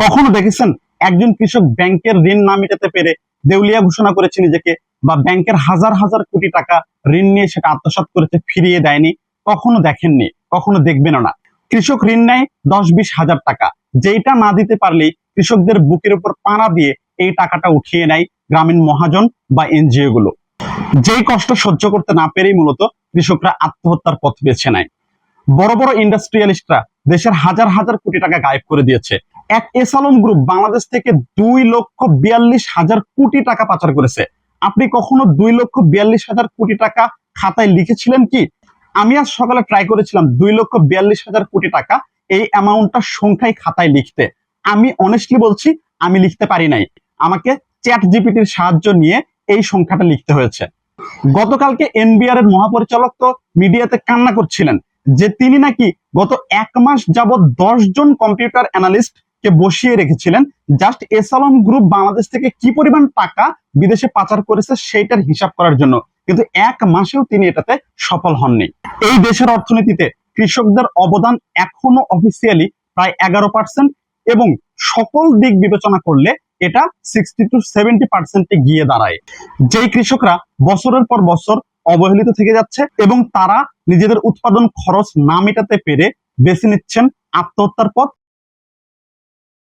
কখনো দেখেছেন একজন কৃষক ব্যাংকের ঋণ না মেটাতে পেরে দেউলিয়া ঘোষণা করেছে নিজেকে, বা ব্যাংকের হাজার হাজার কোটি টাকা ঋণ নিয়ে সেটা আত্মসাৎ করেছে, ফিরিয়ে দেয়নি? কখনো দেখেননি, কখনো দেখবেনও না। কৃষক ঋণ নেয় 10-20 হাজার টাকা, যেটা না দিতে পারলেই কৃষকদের বুকের উপর পাড়া দিয়ে এই টাকাটা উঠিয়ে নেয় গ্রামীণ মহাজন বা এনজিও গুলো। যেই কষ্ট সহ্য করতে না পেরেই মূলত কৃষকরা আত্মহত্যার পথ বেছে নেয়। বড় বড় ইন্ডাস্ট্রিয়ালিস্টরা দেশের হাজার হাজার কোটি টাকা গায়েব করে দিয়েছে। এক এসালম গ্রুপ বাংলাদেশ থেকে 2,42,000 কোটি টাকা পাচার করেছে। আপনি কখনো 2,42,000 কোটি টাকা খাতায় লিখেছিলেন কি? আমি আজ সকালে ট্রাই করেছিলাম 2,42,000 কোটি টাকা এই অ্যামাউন্টটা সংখ্যায় খাতায় লিখতে। আমি অনেস্টলি বলছি, আমি লিখতে পারি নাই। আমাকে চ্যাট জিপিটির সাহায্য নিয়ে এই সংখ্যাটা লিখতে হয়েছে। গতকালকে এনবিআর এর মহাপরিচালক তো মিডিয়াতে কান্না করছিলেন যে তিনি নাকি গত 1 মাস যাবৎ 10 জন কম্পিউটার অ্যানালিস্ট কে বসিয়ে রেখেছিলেন জাস্ট এসালম গ্রুপ বাংলাদেশ থেকে কি পরিমাণ টাকা বিদেশে পাচার করেছে সেইটার হিসাব করার জন্য, কিন্তু 1 মাসেও তিনি এটাতে সফল হননি। এই দেশের অর্থনীতিতে কৃষকদের অবদান এখনো অফিসিয়ালি প্রায় 11%, এবং সকল দিক বিবেচনা করলে এটা 60-70% গিয়ে দাঁড়ায়। যেই কৃষকরা বছরের পর বছর অবহেলিত থেকে যাচ্ছে এবং তারা নিজেদের উৎপাদন খরচ না মেটাতে পেরে বেছে নিচ্ছেন আত্মহত্যার পথ,